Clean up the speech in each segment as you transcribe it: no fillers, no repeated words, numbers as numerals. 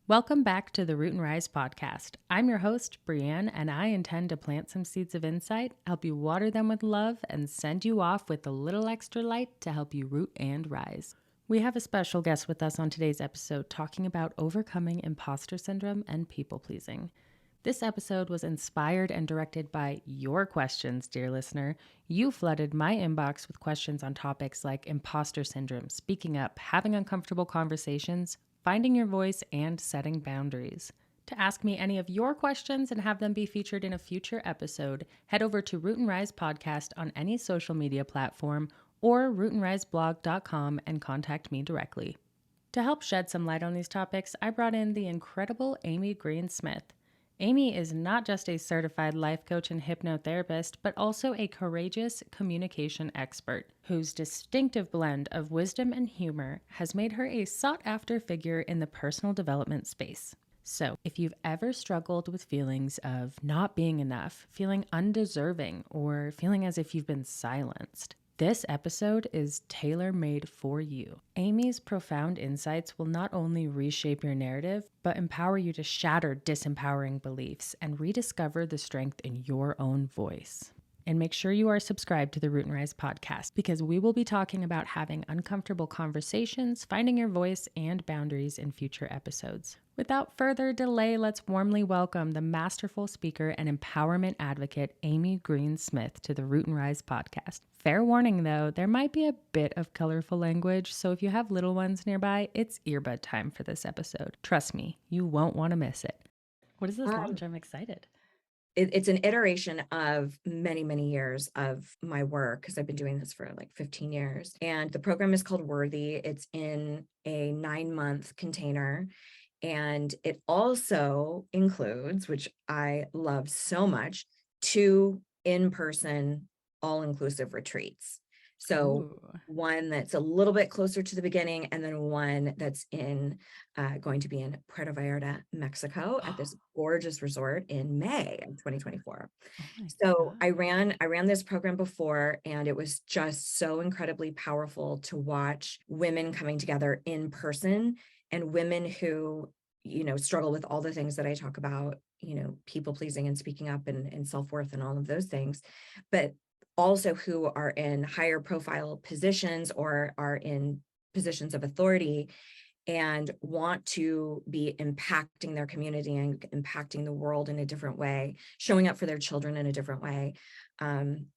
Welcome back to the Root and Rise podcast. I'm your host, Brienne, and I intend to plant some seeds of insight, help you water them with love, and send you off with a little extra light to help you root and rise. We have a special guest with us on today's episode talking about overcoming imposter syndrome and people pleasing. This episode was inspired and directed by your questions, dear listener. You flooded my inbox with questions on topics like imposter syndrome, speaking up, having uncomfortable conversations, finding your voice, and setting boundaries. To ask me any of your questions and have them be featured in a future episode, head over to Root and Rise Podcast on any social media platform or rootandriseblog.com and contact me directly. To help shed some light on these topics, I brought in the incredible Amy Green-Smith. Amy is not just a certified life coach and hypnotherapist, but also a courageous communication expert whose distinctive blend of wisdom and humor has made her a sought-after figure in the personal development space. So, if you've ever struggled with feelings of not being enough, feeling undeserving, or feeling as if you've been silenced, this episode is tailor-made for you. Amy's profound insights will not only reshape your narrative, but empower you to shatter disempowering beliefs and rediscover the strength in your own voice. And make sure you are subscribed to the Root and Rise podcast because we will be talking about having uncomfortable conversations, finding your voice, and boundaries in future episodes. Without further delay, let's warmly welcome the masterful speaker and empowerment advocate, Amy Green-Smith, to the Root and Rise podcast. Fair warning, though, there might be a bit of colorful language, so if you have little ones nearby, it's earbud time for this episode. Trust me, you won't want to miss it. What is this launch? I'm excited. It's an iteration of many, many years of my work because I've been doing this for like 15 years. And the program is called Worthy. It's in a 9-month container. And it also includes, which I love so much, 2 in-person all-inclusive retreats. So Ooh. one that's a little bit closer to the beginning, and then one that's going to be in Puerto Vallarta, Mexico, at this gorgeous resort in May of 2024. Oh my So God. I ran this program before, and it was just so incredibly powerful to watch women coming together in person, and women who, struggle with all the things that I talk about, people pleasing and speaking up and self-worth and all of those things, but also who are in higher profile positions or are in positions of authority and want to be impacting their community and impacting the world in a different way, showing up for their children in a different way,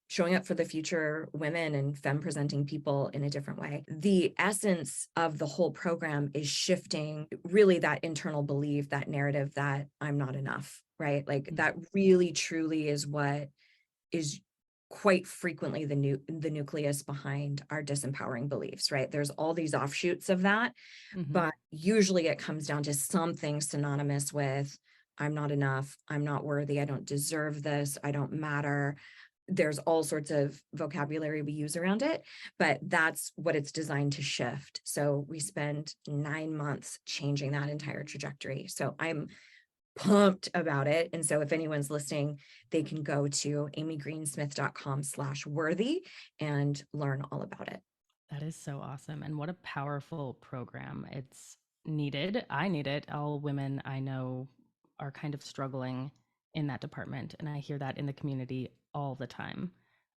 showing up for the future women and femme presenting people in a different way. The essence of the whole program is shifting really that internal belief, that narrative that I'm not enough, right? Like that really truly is what is quite frequently the nucleus behind our disempowering beliefs, right? There's all these offshoots of that, but usually it comes down to something synonymous with I'm not enough, I'm not worthy, I don't deserve this, I don't matter. There's all sorts of vocabulary we use around it, but that's what it's designed to shift. So we spend 9 months changing that entire trajectory. So I'm pumped about it. And so if anyone's listening, they can go to amygreensmith.com/worthy and learn all about it. That is so awesome. And what a powerful program. It's needed. I need it. All women I know are kind of struggling in that department. And I hear that in the community all the time.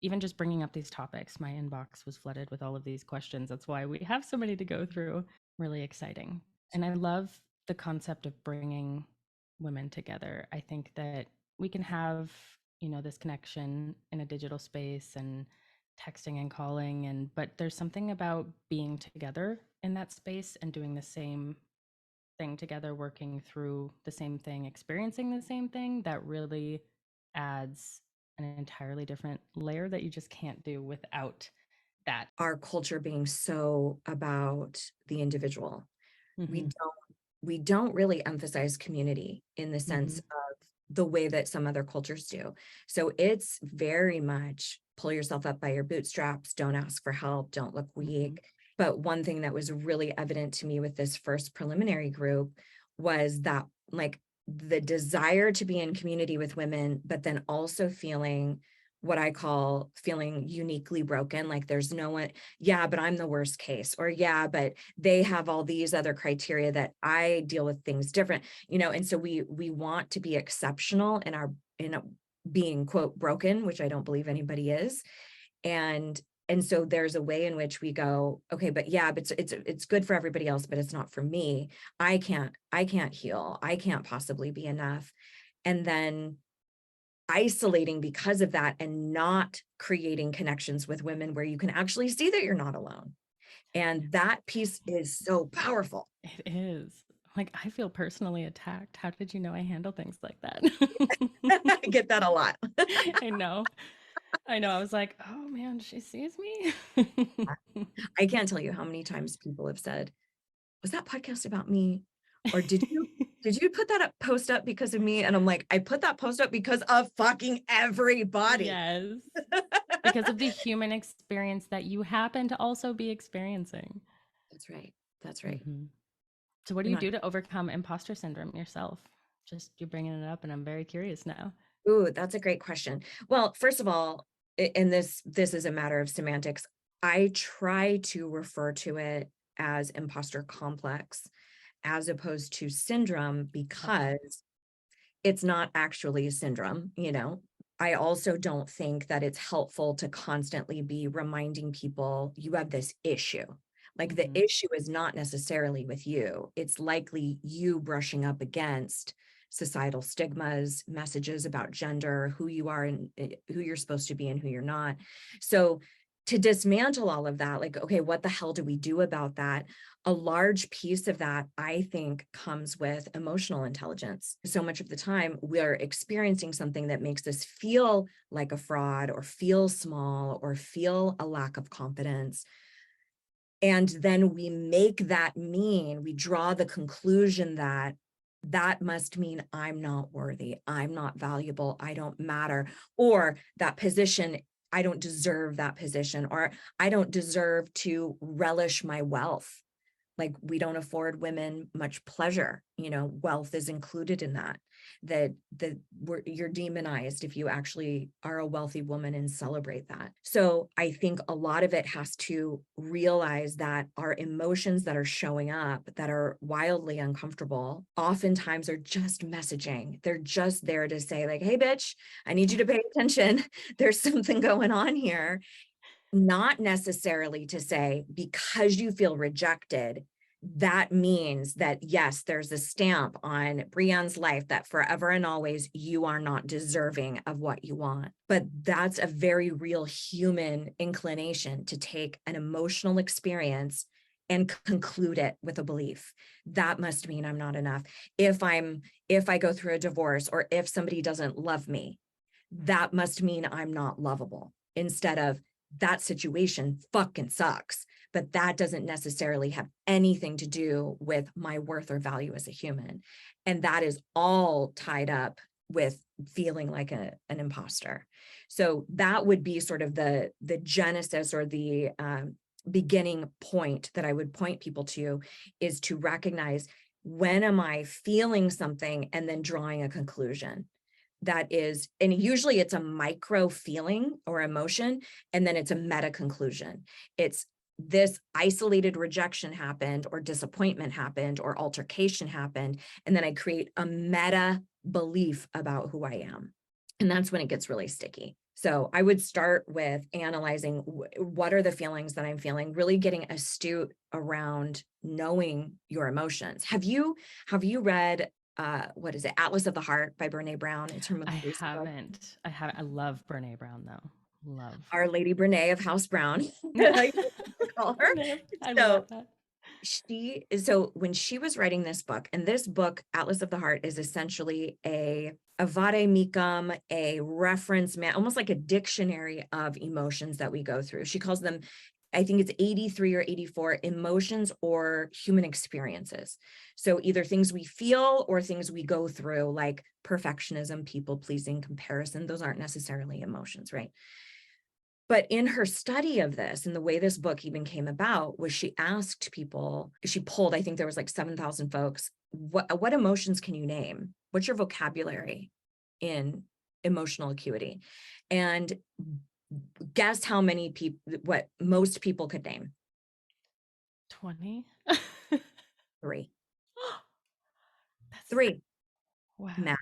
Even just bringing up these topics, my inbox was flooded with all of these questions. That's why we have so many to go through. Really exciting. And I love the concept of bringing women together. I think that we can have, this connection in a digital space and texting and calling, but there's something about being together in that space and doing the same thing together, working through the same thing, experiencing the same thing, that really adds an entirely different layer that you just can't do without that. Our culture being so about the individual, we Mm-hmm. don't really emphasize community in the sense Mm-hmm. of the way that some other cultures do. So it's very much pull yourself up by your bootstraps, don't ask for help, don't look Mm-hmm. weak. But one thing that was really evident to me with this first preliminary group was that, like, the desire to be in community with women, but then also feeling what I call feeling uniquely broken. Like there's no one, yeah, but I'm the worst case, or yeah, but they have all these other criteria that I deal with things different, and so we want to be exceptional in being quote broken, which I don't believe anybody is. And and so there's a way in which we go, okay, but yeah, but it's good for everybody else, but it's not for me. I can't heal. I can't possibly be enough. And then isolating because of that and not creating connections with women where you can actually see that you're not alone. And that piece is so powerful. It is. Like, I feel personally attacked. How did you know I handle things like that? I get that a lot. I know. I know. I was like, oh man, she sees me. I can't tell you how many times people have said, was that podcast about me? Or did you put that post up because of me? And I'm like, I put that post up because of fucking everybody. Yes. Because of the human experience that you happen to also be experiencing. That's right. That's right. Mhm. So, what do We're you not. do to overcome imposter syndrome yourself? Just you're bringing it up, and I'm very curious now. Ooh, that's a great question. Well, first of all, and this is a matter of semantics. I try to refer to it as imposter complex as opposed to syndrome Okay. because it's not actually a syndrome. I also don't think that it's helpful to constantly be reminding people you have this issue. Like the Hmm. issue is not necessarily with you. It's likely you brushing up against societal stigmas, messages about gender, who you are and who you're supposed to be and who you're not. So to dismantle all of that, like, okay, what the hell do we do about that? A large piece of that, I think, comes with emotional intelligence. So much of the time, we're experiencing something that makes us feel like a fraud or feel small or feel a lack of confidence. And then we draw the conclusion that that must mean I'm not worthy, I'm not valuable, I don't matter, or that position, I don't deserve that position, or I don't deserve to relish my wealth. Like we don't afford women much pleasure, wealth is included in that you're demonized if you actually are a wealthy woman and celebrate that. So I think a lot of it has to realize that our emotions that are showing up that are wildly uncomfortable oftentimes are just messaging. They're just there to say like, hey bitch, I need you to pay attention. There's something going on here. Not necessarily to say because you feel rejected, that means that yes, there's a stamp on Brienne's life that forever and always you are not deserving of what you want. But that's a very real human inclination to take an emotional experience and conclude it with a belief. That must mean I'm not enough. If I go through a divorce or if somebody doesn't love me, that must mean I'm not lovable, instead of that situation fucking sucks, but that doesn't necessarily have anything to do with my worth or value as a human. And that is all tied up with feeling like an imposter. So that would be sort of the genesis or the beginning point that I would point people to, is to recognize, when am I feeling something and then drawing a conclusion that is, and usually it's a micro feeling or emotion, and then it's a meta conclusion. It's this isolated rejection happened, or disappointment happened, or altercation happened, and then I create a meta belief about who I am. And that's when it gets really sticky. So I would start with analyzing what are the feelings that I'm feeling, really getting astute around knowing your emotions. Have you read what is it, Atlas of the Heart by Brene Brown? It's her I most recent book. haven't. I haven't. I love Brene Brown though. Love. Our Lady Brene of House Brown, I used to call her. I love So that. so when she was writing this book, and this book, Atlas of the Heart, is essentially a vade mecum, a reference man, almost like a dictionary of emotions that we go through. She calls them, I think it's 83 or 84 emotions or human experiences. So either things we feel or things we go through, like perfectionism, people pleasing, comparison. Those aren't necessarily emotions, right? But in her study of this, and the way this book even came about, was she asked people, she polled, I think there was like 7,000 folks, what emotions can you name? What's your vocabulary in emotional acuity. And guess how many people, what most people could name? 20. Three. That's Three. wow. Mad,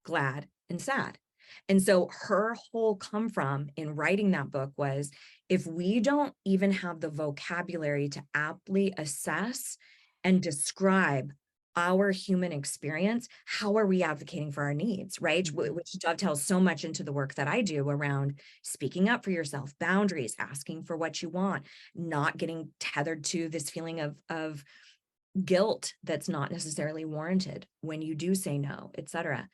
glad, and sad. And so her whole come from in writing that book was, if we don't even have the vocabulary to aptly assess and describe our human experience, how are we advocating for our needs, right? Which dovetails so much into the work that I do around speaking up for yourself, boundaries, asking for what you want, not getting tethered to this feeling of guilt that's not necessarily warranted when you do say no, et cetera.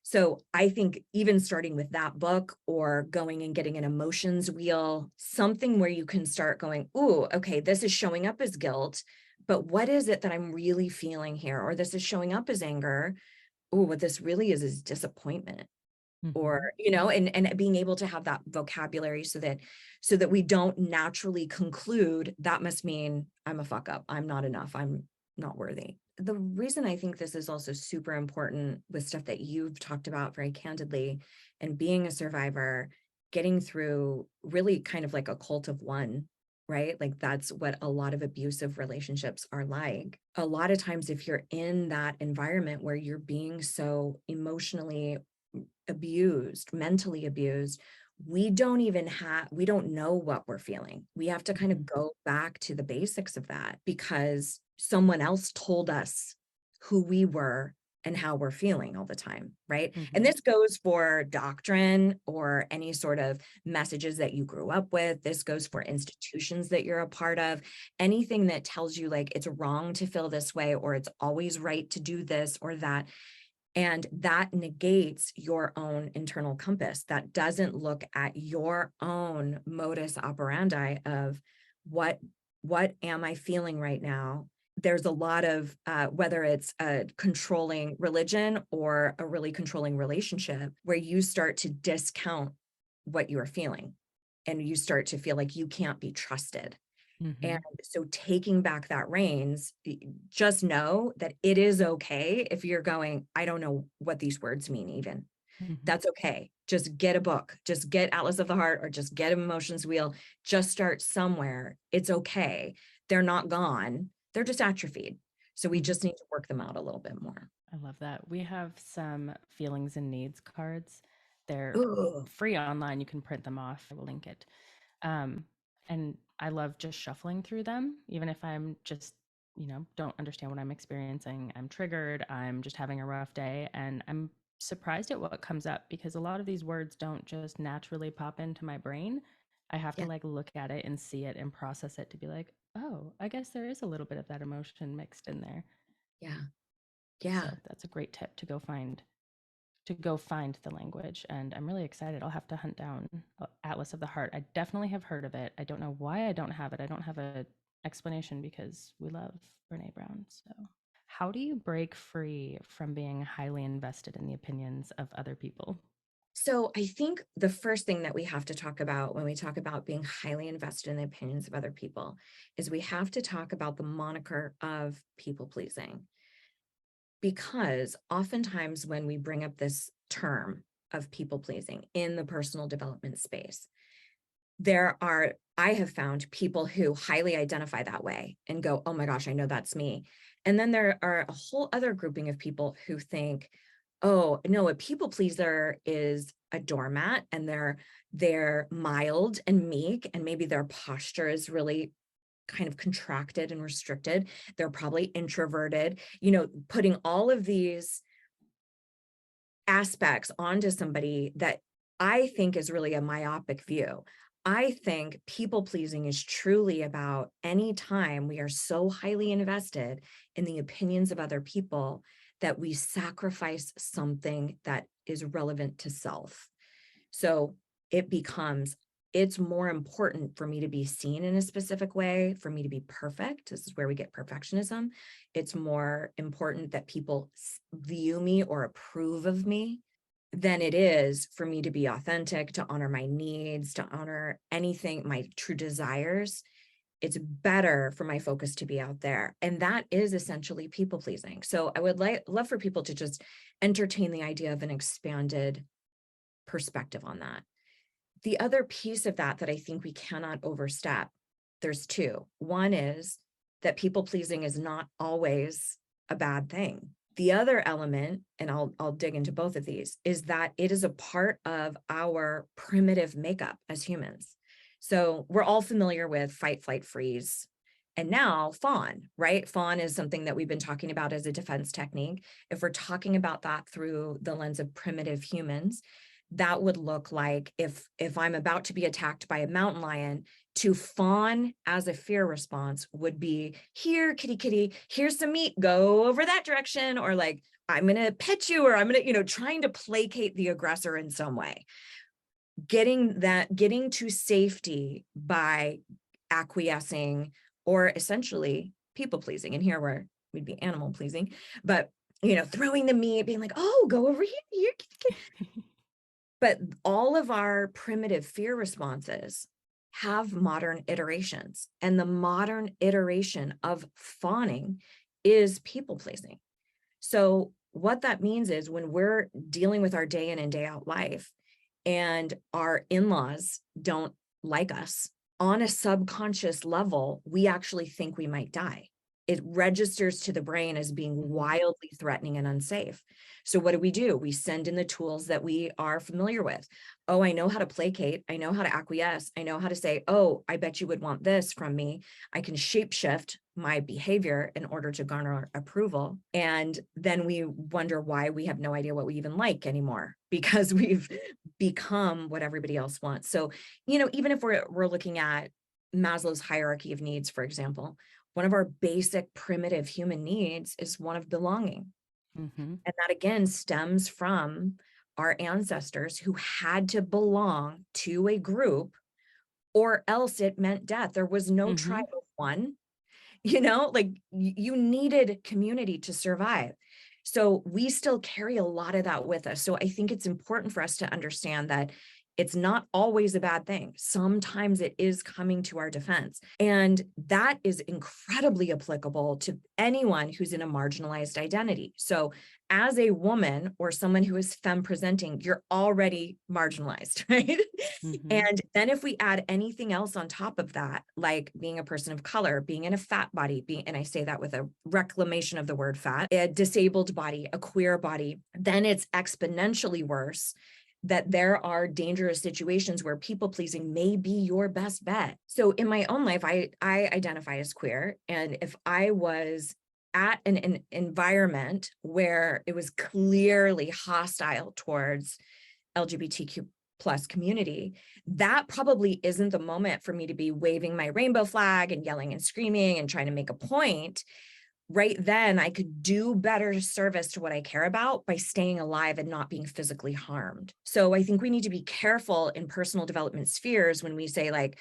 So I think even starting with that book, or going and getting an emotions wheel, something where you can start going, ooh, okay, this is showing up as guilt, but what is it that I'm really feeling here? Or this is showing up as anger. Ooh, what this really is disappointment. Or, Mhm. and being able to have that vocabulary so that we don't naturally conclude that must mean I'm a fuck up, I'm not enough, I'm not worthy. The reason I think this is also super important with stuff that you've talked about very candidly, and being a survivor, getting through really kind of like a cult of one, right? Like that's what a lot of abusive relationships are like. A lot of times, if you're in that environment where you're being so emotionally abused, mentally abused, we don't know what we're feeling. We have to kind of go back to the basics of that, because someone else told us who we were and how we're feeling all the time, right? And Mhm. this goes for doctrine or any sort of messages that you grew up with. This goes for institutions that you're a part of. Anything that tells you like it's wrong to feel this way, or it's always right to do this or that. And that negates your own internal compass. That doesn't look at your own modus operandi of what am I feeling right now? There's a lot of whether it's a controlling religion or a really controlling relationship, where you start to discount what you are feeling, and you start to feel like you can't be trusted. And Mhm. so taking back that reins, just know that it is okay if you're going, I don't know what these words mean even. Mhm. That's okay. Just get a book, just get Atlas of the Heart, or just get an emotions wheel. Just start somewhere. It's okay. They're not gone. They're just atrophied. So we Mhm. just need to work them out a little bit more. I love that. We have some feelings and needs cards. They're Ooh, free online. You can print them off. I will link it. Um, and I love just shuffling through them, even if I'm just, don't understand what I'm experiencing. I'm triggered. I'm just having a rough day. And I'm surprised at what comes up, because a lot of these words don't just naturally pop into my brain. I have to yeah, like look at it and see it and process it to be like, oh, I guess there is a little bit of that emotion mixed in there. yeah, yeah. So that's a great tip to go find the language. And I'm really excited. I'll have to hunt down Atlas of the Heart. I definitely have heard of it. I don't know why I don't have it. I don't have a explanation, because we love Brene Brown. So how do you break free from being highly invested in the opinions of other people? So I think the first thing that we have to talk about when we talk about being highly invested in the opinions of other people is we have to talk about the moniker of people pleasing. Because oftentimes when we bring up this term of people pleasing in the personal development space, I have found people who highly identify that way and go, oh my gosh, I know that's me. And then there are a whole other grouping of people who think, oh no, a people pleaser is a doormat, and they're mild and meek, and maybe their posture is really kind of contracted and restricted. They're probably introverted, putting all of these aspects onto somebody that I think is really a myopic view. I think people pleasing is truly about any time we are so highly invested in the opinions of other people that we sacrifice something that is relevant to self. So it's more important for me to be seen in a specific way, for me to be perfect. This is where we get perfectionism. It's more important that people view me or approve of me than it is for me to be authentic, to honor my needs, to honor anything, my true desires. It's better for my focus to be out there. And that is essentially people pleasing. So I would love for people to just entertain the idea of an expanded perspective on that. The other piece of that I think we cannot overstep, there's two. One is that people pleasing is not always a bad thing. The other element, and I'll dig into both of these, is that it is a part of our primitive makeup as humans. So we're all familiar with fight, flight, freeze, and now fawn, right? Fawn is something that we've been talking about as a defense technique. If we're talking about that through the lens of primitive humans, that would look like if I'm about to be attacked by a mountain lion, to fawn as a fear response would be, here, kitty, kitty, here's some meat, go over that direction, or like, I'm going to pet you, or I'm going to, trying to placate the aggressor in some way. Getting to safety by acquiescing or essentially people pleasing. And here where we'd be animal pleasing, but throwing the meat, being like, oh, go over here. But all of our primitive fear responses have modern iterations, and the modern iteration of fawning is people pleasing. So what that means is when we're dealing with our day in and day out life and our in-laws don't like us, on a subconscious level, we actually think we might die. It registers to the brain as being wildly threatening and unsafe. So what do? We send in the tools that we are familiar with. Oh, I know how to placate. I know how to acquiesce. I know how to say, oh, I bet you would want this from me. I can shapeshift my behavior in order to garner approval. And then we wonder why we have no idea what we even like anymore, because we've become what everybody else wants. So, even if we're looking at Maslow's hierarchy of needs, for example, one of our basic primitive human needs is one of belonging. Mm-hmm. And that again stems from our ancestors who had to belong to a group or else it meant death. There was no tribe of one, like you needed community to survive. So we still carry a lot of that with us. So I think it's important for us to understand that it's not always a bad thing. Sometimes it is coming to our defense. And that is incredibly applicable to anyone who's in a marginalized identity. So as a woman or someone who is femme presenting, you're already marginalized, right? Mm-hmm. And then if we add anything else on top of that, like being a person of color, being in a fat body, and I say that with a reclamation of the word fat, a disabled body, a queer body, then it's exponentially worse that there are dangerous situations where people pleasing may be your best bet. So in my own life, I identify as queer. And if I was at an environment where it was clearly hostile towards LGBTQ plus community, that probably isn't the moment for me to be waving my rainbow flag and yelling and screaming and trying to make a point. Right then, I could do better service to what I care about by staying alive and not being physically harmed. So I think we need to be careful in personal development spheres when we say like,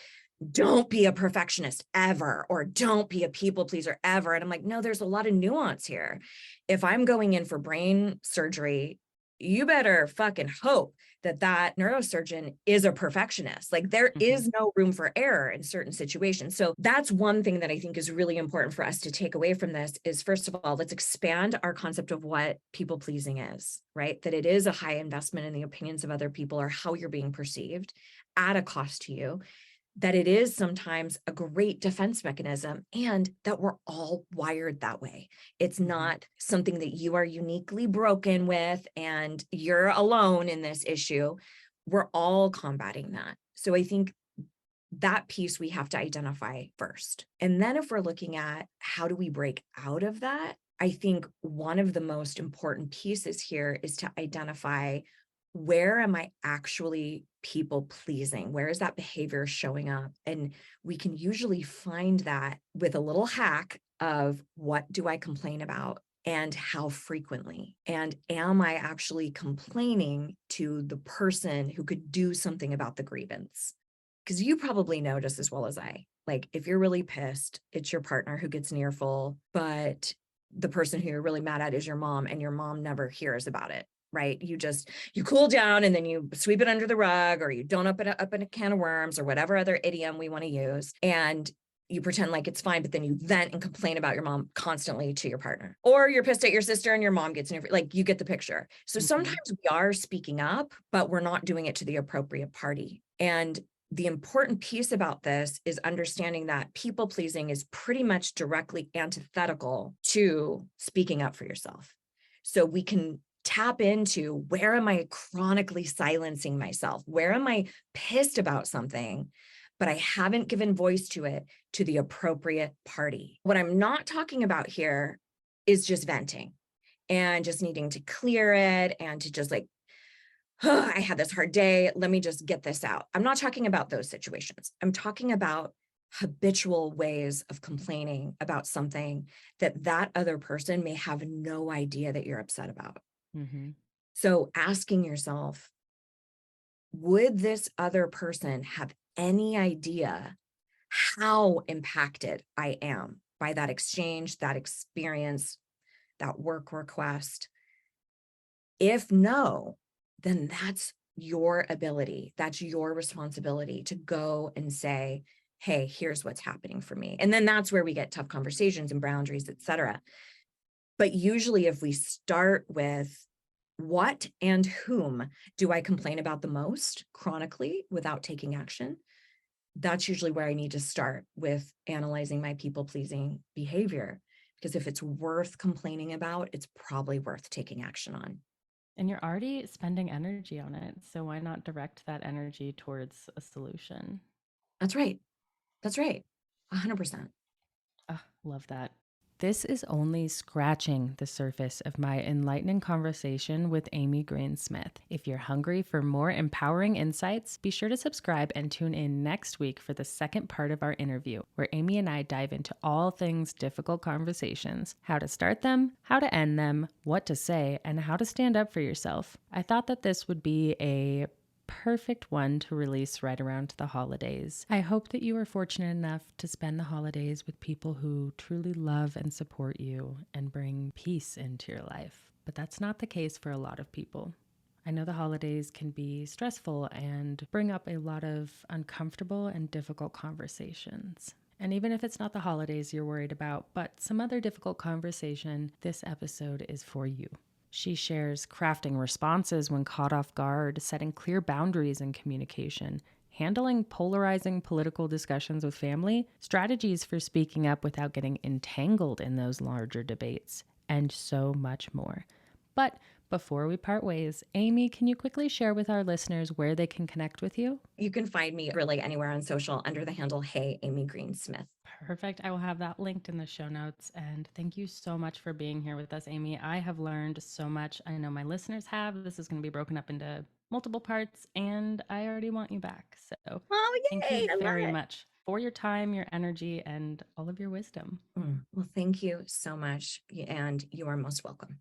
don't be a perfectionist ever, or don't be a people pleaser ever. And I'm like, no, there's a lot of nuance here. If I'm going in for brain surgery, you better fucking hope that neurosurgeon is a perfectionist. Like there is no room for error in certain situations. So that's one thing that I think is really important for us to take away from this is, first of all, let's expand our concept of what people pleasing is, right? That it is a high investment in the opinions of other people or how you're being perceived at a cost to you, that it is sometimes a great defense mechanism, and that we're all wired that way. It's not something that you are uniquely broken with and you're alone in this issue. We're all combating that. So I think that piece we have to identify first. And then if we're looking at how do we break out of that, I think one of the most important pieces here is to identify, where am I actually people pleasing? Where is that behavior showing up? And we can usually find that with a little hack of, what do I complain about and how frequently? And am I actually complaining to the person who could do something about the grievance? Because you probably know just as well as I, like if you're really pissed, it's your partner who gets near full, but the person who you're really mad at is your mom, and your mom never hears about it. Right? You cool down and then you sweep it under the rug, or you don't open up in a can of worms, or whatever other idiom we want to use. And you pretend like it's fine, but then you vent and complain about your mom constantly to your partner. Or you're pissed at your sister and your mom gets in your, like, you get the picture. So Mm-hmm. sometimes we are speaking up, but we're not doing it to the appropriate party. And the important piece about this is understanding that people pleasing is pretty much directly antithetical to speaking up for yourself. So we can tap into, where am I chronically silencing myself? Where am I pissed about something, but I haven't given voice to it to the appropriate party? What I'm not talking about here is just venting and just needing to clear it and to just like, oh, I had this hard day. Let me just get this out. I'm not talking about those situations. I'm talking about habitual ways of complaining about something that that other person may have no idea that you're upset about. Mm-hmm. So asking yourself, would this other person have any idea how impacted I am by that exchange, that experience, that work request? If no, then that's your ability. That's your responsibility to go and say, hey, here's what's happening for me. And then that's where we get tough conversations and boundaries, et cetera. But usually if we start with, what and whom do I complain about the most chronically without taking action? That's usually where I need to start with analyzing my people pleasing behavior. Because if it's worth complaining about, it's probably worth taking action on. And you're already spending energy on it. So why not direct that energy towards a solution? That's right. That's right. 100%. Ah, love that. This is only scratching the surface of my enlightening conversation with Amy Green-Smith. If you're hungry for more empowering insights, be sure to subscribe and tune in next week for the second part of our interview, where Amy and I dive into all things difficult conversations, how to start them, how to end them, what to say, and how to stand up for yourself. I thought that this would be a perfect one to release right around the holidays. I hope that you are fortunate enough to spend the holidays with people who truly love and support you and bring peace into your life. But that's not the case for a lot of people. I know the holidays can be stressful and bring up a lot of uncomfortable and difficult conversations. And even if it's not the holidays you're worried about, but some other difficult conversation, this episode is for you. She shares crafting responses when caught off guard, setting clear boundaries in communication, handling polarizing political discussions with family, strategies for speaking up without getting entangled in those larger debates, and so much more. But before we part ways, Amy, can you quickly share with our listeners where they can connect with you? You can find me really anywhere on social under the handle, Hey, Amy Green Smith. Perfect. I will have that linked in the show notes. And thank you so much for being here with us, Amy. I have learned so much. I know my listeners have. This is going to be broken up into multiple parts, and I already want you back. So Oh, thank yay. you I love very it. much for your time, your energy, and all of your wisdom. Well, thank you so much. And you are most welcome.